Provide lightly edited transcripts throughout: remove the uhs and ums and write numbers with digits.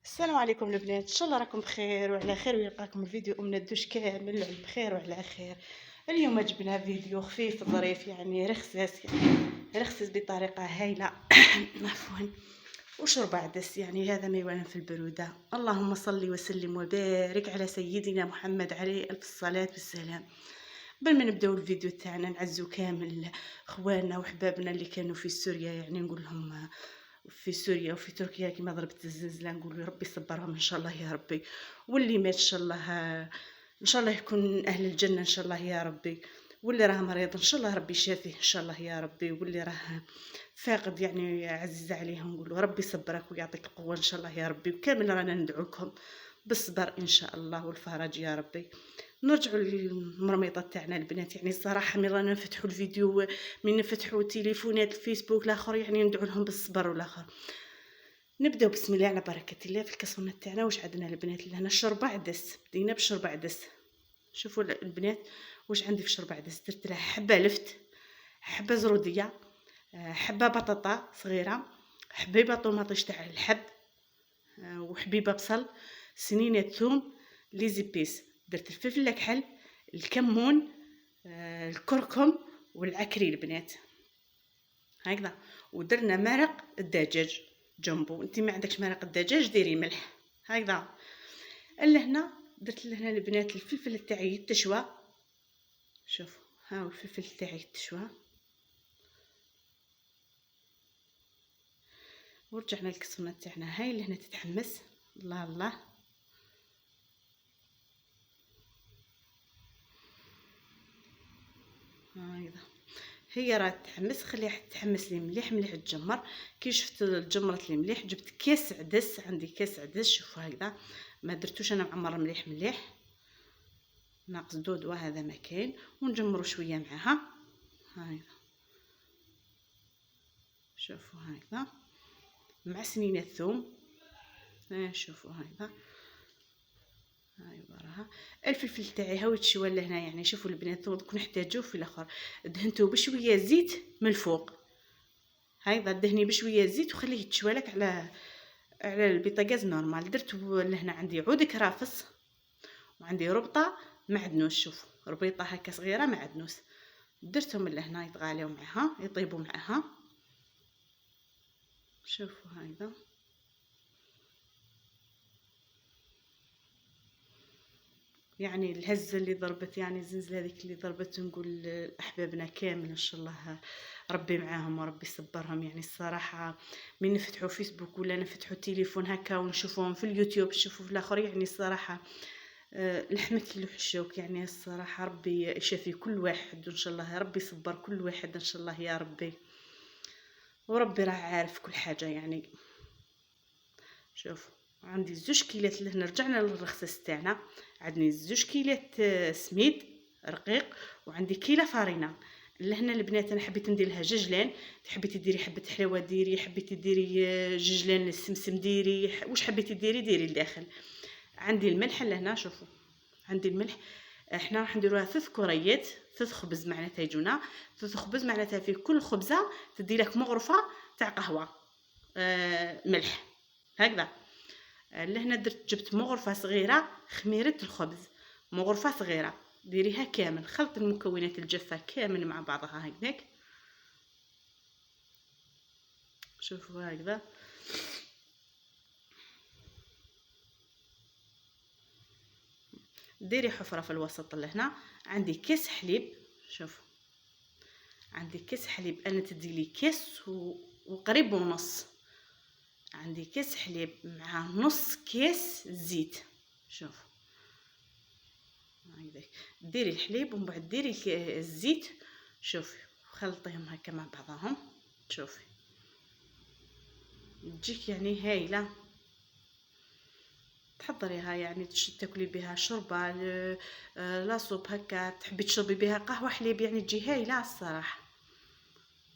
السلام عليكم البنات، ان شاء الله راكم بخير وعلى خير ويلقاكم الفيديو امنا الدوش كامل على بخير وعلى خير. اليوم جبنا فيديو خفيف ظريف، يعني رخص، رخص بطريقه هايله. عفوا. وشرب عدس، يعني هذا ما يعلم في البروده. اللهم صل وسلم وبارك على سيدنا محمد عليه الف الصلاه والسلام. قبل ما نبداو الفيديو تاعنا نعزو كامل اخواننا وحبابنا اللي كانوا في سوريا، يعني نقول لهم في سوريا وفي تركيا كما ضربت الزلزله، نقول ربي يصبرهم ان شاء الله يا ربي. واللي مات ان شاء الله، ان شاء الله يكون اهل الجنه ان شاء الله يا ربي. واللي راه مريض ان شاء الله ربي يشافيه ان شاء الله يا ربي. واللي راه فاقد يعني عزيز عليه نقولوا ربي يصبرك ويعطيك القوه ان شاء الله يا ربي. وكامل رانا ندعوكم بالصبر ان شاء الله والفرج يا ربي. نرجعوا للمرميطه تاعنا البنات، يعني الصراحه من رانا نفتحوا الفيديو، من نفتحوا تليفونات الفيسبوك الاخر، يعني ندعو لهم بالصبر والاخر. نبداو بسم الله على بركه الله في الكاسونه تاعنا. واش عندنا البنات لهنا؟ شوربه عدس. بدينا بشوربه عدس. شوفوا البنات واش عندي في شوربه عدس. درت لها حبه لفت، حبه زروديه، حبه بطاطا صغيره، حبيبه طوماطيش تاع الحب، وحبيبه بصل، سنينه ثوم، لي زيبيس. درت الفلفل الكحل، الكمون، الكركم والعكري البنات هكذا. ودرنا مرق الدجاج جنبو. انت ما عندكش مرق الدجاج ديري ملح هكذا. لهنا درت لهنا البنات الفلفل تاعي تشوى. شوفوا هاو الفلفل تاعي تشوى. ورجعنا الكسونه تاعنا هاي لهنا تتحمس. الله الله. هكذا هي راه تحمس، خليها تحمس لي مليح مليح تجمر. كي شفت جمرت لي مليح جبت كاس عدس. عندي كاس عدس. شوفوا هكذا، ما درتوش انا معمر مليح مليح، ناقص دودوه هذا ما كاين. ونجمروا شويه معاها هكذا. شوفوا هكذا مع سنين الثوم. شوفوا هكذا. هاي وراها الفلفل تاعي هاو يتشوى لهنا. يعني شوفوا البنات دوك نحتاجوه في الاخر. دهنتو بشويه زيت من الفوق هايذا. دهني بشويه زيت وخليه يتشوى لك على البوتاغاز نورمال. درت لهنا عندي عود كرافس وعندي ربطه معدنوس. شوفوا ربيطه هكا صغيره معدنوس. درتهم لهنا يتغاليو معها يطيبوا معها. شوفوا هكذا. يعني الهزه اللي ضربت، يعني الزلزله هذيك اللي ضربت، نقول احبابنا كامل ان شاء الله ربي معاهم وربي يصبرهم. يعني الصراحه من نفتحوا فيسبوك ولا نفتحوا التليفون هكا ونشوفوهم في اليوتيوب نشوفوا في الاخر، يعني الصراحه لحمة يلوح الشوك. يعني الصراحه ربي يشافي كل واحد وان شاء الله ربي يصبر كل واحد ان شاء الله يا ربي. وربي راه عارف كل حاجه يعني. شوف عندي 2 كيلات لهنا. رجعنا للرخص تاعنا. عندي 2 كيلات سميد رقيق، وعندي كيله فارينه. لهنا البنات انا حبيت ندير لها ججلان. حبيتي ديري حبه حلاوه ديري، حبيتي ديري ججلان السمسم ديري، واش حبيتي ديري لداخل. عندي الملح لهنا. شوفوا عندي الملح. احنا راح نديروها 3 كريات، 3 خبز معناتها يجونا 3 خبز. معناتها في كل خبزه تدي لك مغرفه تاع قهوه ملح هكذا. لهنا جبت مغرفه صغيره خميره الخبز. مغرفه صغيره ديريها كامل. خلط المكونات الجافه كامل مع بعضها هكذاك. شوفوا هكذا. ديري حفره في الوسط. لهنا عندي كاس حليب. شوفوا عندي كاس حليب. انا تديلي كاس وقريب ونص. عندي كاس حليب مع نص كاس زيت. شوفوا هكذاك. ديري الحليب ومن بعد ديري الزيت. شوفي خلطيهم هكا مع بعضهم. شوفي تجيك يعني هايله. تحضريها يعني تاكلي بها شوربه، لا صوب هكا. تحبي تشربي بها قهوه حليب، يعني تجي هايله الصراحه.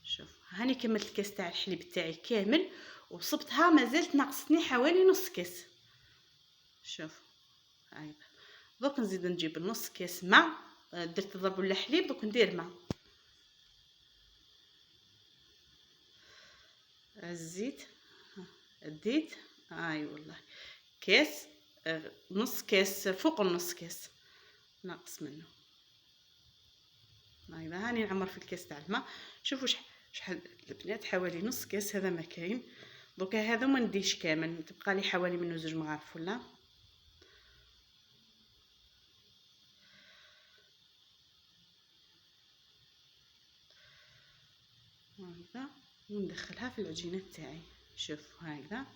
شوف هاني كملت الكاس تاع الحليب تاعي كامل وصبتها. مازالت ناقصني حوالي نص كاس. شوف هاي. دوك نزيد نجيب نص كاس ماء. درت ضرب ولا حليب. دوك ندير ماء. الزيت ديت. والله كاس، نص كاس، فوق النص كاس ناقص منه. هايدا هاني نعمر في الكاس تاع الماء. شوفوا شحال البنات، حوالي نص كاس هذا ما كاين. دوكا هذا ما نديش كامل، تبقى لي حوالي منه 2 مغارف ولا. هكذا وندخلها في العجينه تاعي. شوفوا هكذا.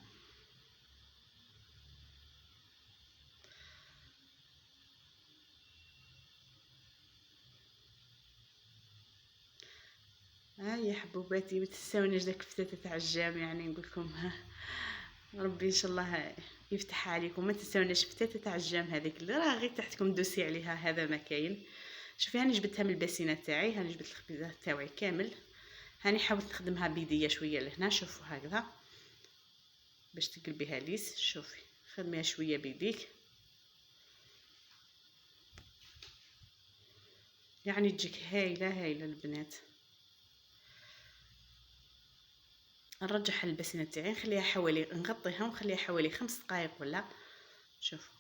يا حبوباتي، ما تنساونيش داك الفتاة تاع الجام، يعني نقول لكم ربي ان شاء الله يفتحها عليكم. ما تنساونيش فتاة تاع الجام هذيك اللي راه غير تحتكم دوسي عليها، هذا ما كاين. شوفي هاني جبدتها من الباسينه تاعي، هاني جبدت الخبيزات تاعي كامل. هاني حاولت نخدمها بيديا شويه لهنا. شوفوا هكذا باش تقلبيها ليس. شوفي خدميها شويه بيديك، يعني تجيك هايله هايله البنات. نرجعها للباسينه تاعي، نخليها حوالي، نغطيها ونخليها حوالي 5 دقائق ولا. شوفوا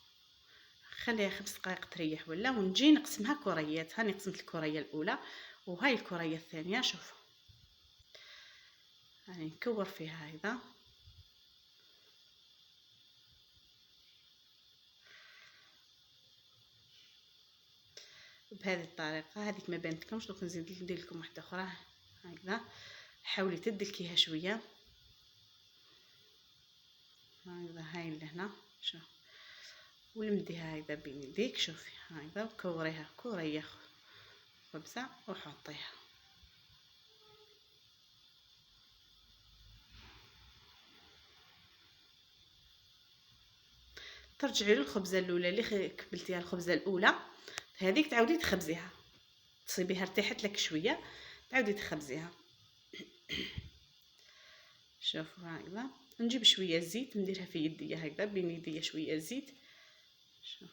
خليها 5 دقائق تريح ولا، ونجي نقسمها كريات. هاني قسمت الكريه الاولى وهاي الكريه الثانيه. شوفوا هاني نكور فيها هيدا بهذه الطريقه. هذيك ما بانتكمش، دوك نزيد ندير لكم واحده اخرى هكذا. حاولي تدلكيها شويه هكذا. هاي لهنا شوف، ولمديها هكذا بين يديك. شوفي هكذا وكوريها كوريه خبزه وحطيها. ترجعي للخبزه الاولى اللي كبلتيها، الخبزه الاولى هذيك تعاودي تخبزيها، تصيبيها ارتاحت لك شويه، تعاودي تخبزيها. شوفوا هكذا. نجيب شويه زيت نديرها في يديا هكذا، بين يديا شويه زيت. شوف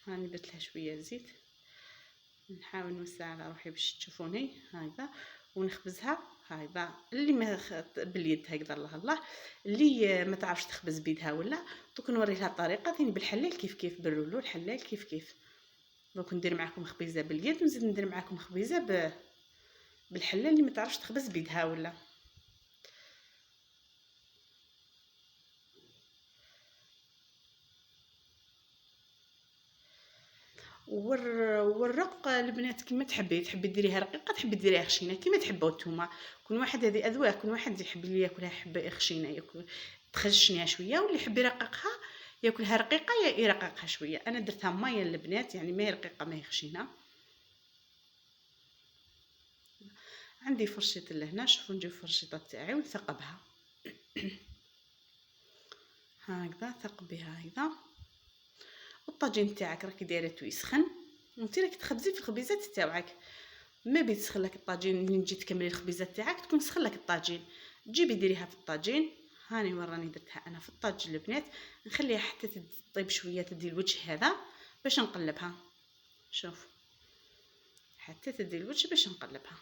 هاني درت لها شويه زيت، نحاول نوسع على روحي باش تشوفوني هكذا. ونخبزها هكذا. اللي ما باليد هكذا الله الله، اللي ما تعرفش تخبز بيدها ولا، دوك نوري لها الطريقه ثاني بالحلال كيف كيف، بالرولو الحلال كيف كيف. دوك ندير معكم خبيزه باليد، ونزيد ندير معكم خبيزه بالحلال اللي ما تعرفش تخبز بيدها ولا. والرق البنات كيما تحبي ديريها رقيقه، تحبي ديريها خشينه كيما تحبوا نتوما. كل واحد هذه اذواق، كل واحد يحب اللي ياكلها يحب خشينه ياكل تخشنيها شويه، واللي يحب يرققها ياكلها رقيقه يرققها شويه. انا درتها مايه البنات، يعني ما هي رقيقه ما هي خشينه. عندي فرشيط لهنا. شوفوا نجيب الفرشيطه تاعي ونثقبها هكذا. ثقبيها هكذا. والطاجين تاعك راكي دايرته يسخن، وانت راكي تخبزي في الخبيزات تاعك. ما بيتسخن لك الطاجين منين تجي تكملي الخبيزات تاعك تكون سخن لك الطاجين، تجيبي ديريها في الطاجين. هاني وراني درتها انا في الطاجين البنات. نخليها حتى تطيب شويه، تدي الوجه هذا باش نقلبها. شوف حتى تدي الوجه باش نقلبها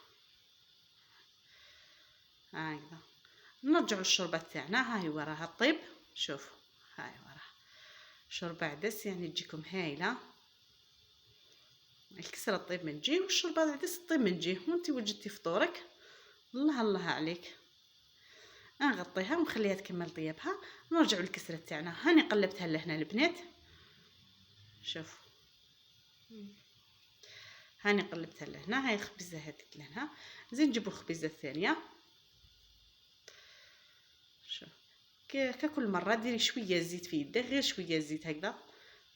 هكذا. نرجعوا الشوربه تاعنا. هاي وراها طيب. شوفوا هاي وراها شوربه عدس، يعني تجيكم هايله. الكسره طيب من جهه والشوربه العدس طيب من جهه، وانت وجدتي فطورك. الله الله عليك. نغطيها ونخليها تكمل طيابها. نرجعوا للكسره تاعنا. هاني قلبتها لهنا البنات. شوفوا هاني قلبتها لهنا. هاي الخبزه هذيك لهنا. زين نجيبوا الخبزه الثانيه. شوف ككل مره ديري شويه زيت في يدك، غير شويه زيت هكذا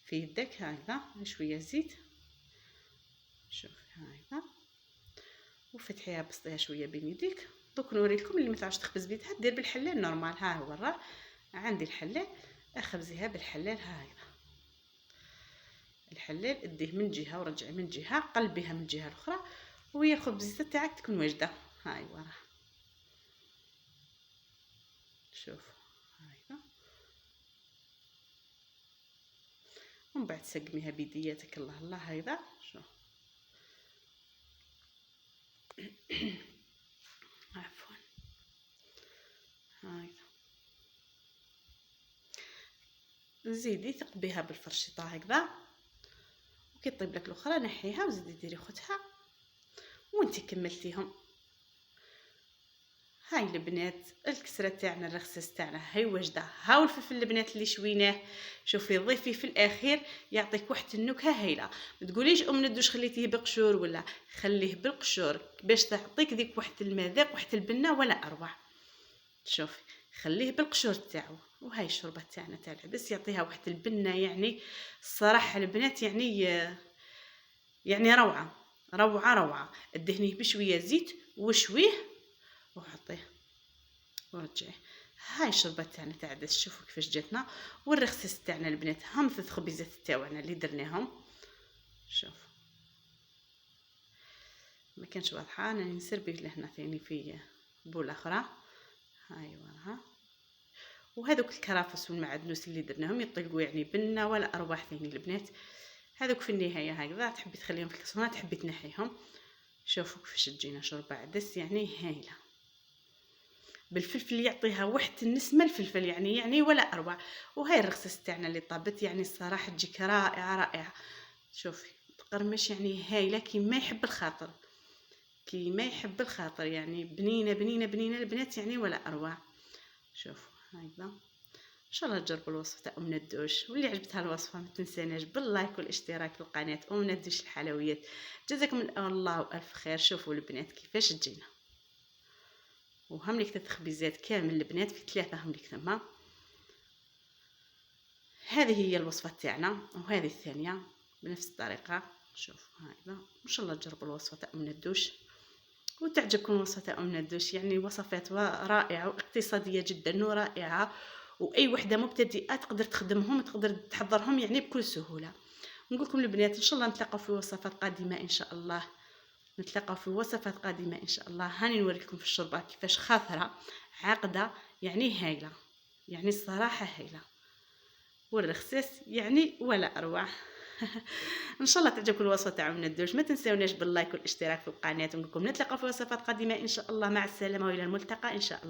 في يدك هكذا، شويه زيت. شوف هكذا وفتحيها بسطيها شويه بين يديك. دوك نوريلكم اللي ما تعرفش تخبز بيدها دير بالحلال نورمال. ها هو راه عندي الحلال، اخبزيها بالحلال هكذا. الحلال اديه من جهه ورجعي من جهه، قلبيها من الجهه الاخرى، وهي الخبزيته تاعك تكون واجده. هاي وراه شوف هكذا. ومن بعد سقميها بيدياتك الله الله هكذا. شوف عفوا هكذا. زيدي ثقبيها بالفرشيطه هكذا، وكي طيب لك الاخرى نحيها وزيدي ديري خوتها وانتي كملتيهم. هاي البنات الكسره تاعنا الرخصيص تاعنا هاي واجده. هاو الفلفل البنات اللي شويناه، شوفي ضيفي في الاخير يعطيك واحد النكهه هايله. ما تقوليش ندوش خليتيه بقشور، ولا خليه بالقشور باش تعطيك ديك واحد المذاق واحد البنه ولا اروع. شوفي خليه بالقشور تاعو. وهاي الشوربه تاعنا تاع العدس يعطيها واحد البنه، يعني الصراحه البنات يعني روعه روعه روعه. ادهنيه بشويه زيت وشويه وحطيه ورجعيه. هاي الشوربه تاعنا تاع العدس شوفوا كيفاش جاتنا. والرخصيص تاعنا البنات هم 3 خبيزات تاعنا اللي درناهم. شوفوا ما كانش واضحه، انا نسربي لهنا ثاني في بوله اخرى. هاي وراها. وهذوك الكرافس والمعدنوس اللي درناهم يطلقوا يعني بنه ولا ارواح ثاني البنات. هذوك في النهايه هكذا تحبي تخليهم في الكسرونه، تحبي تنحيهم. شوفوا كيفاش تجينا شوربه عدس يعني هايله بالفلفل، يعطيها واحد النسمه الفلفل يعني ولا اروع. وهاي الرخصيص تاعنا اللي طابت يعني الصراحه تجيك رائعه رائعه. شوفي تقرمش يعني هايله كيما يحب الخاطر، كيما يحب الخاطر، يعني بنينه بنينه بنينه البنات يعني ولا اروع. شوفوا هكذا. ان شاء الله تجربوا الوصفه تاع الدوش، واللي عجبتها الوصفه ما تنساناش باللايك والاشتراك في القناه الدوش الحلويات. جزاكم الله الف خير. شوفوا البنات كيفاش تجينا، وهم لك 3 خبيزات كامل البنات في 3 هم لك ثما. هذه هي الوصفه تاعنا، وهذه الثانيه بنفس الطريقه. شوفوا هكذا. ان شاء الله تجربوا الوصفه تاع الدوش وتعجبكم الوصفه تاع الدوش. يعني وصفات رائعه واقتصاديه جدا ورائعه، واي وحده مبتدئه تقدر تخدمهم تقدر تحضرهم يعني بكل سهوله. نقول لكم البنات ان شاء الله نتلاقاو في وصفات قادمه ان شاء الله. نتلاقاو في وصفات قادمه ان شاء الله. هاني نوريكم في الشوربه كيفاش خاطره عاقده يعني هايله، يعني الصراحه هايله. والرخصيص يعني ولا اروع. ان شاء الله تعجبكم الوصفه تاع الدوش. ما تنساوناش باللايك والاشتراك في القناه. نقول لكم نتلاقاو في وصفات قادمه ان شاء الله. مع السلامه والى الملتقى ان شاء الله.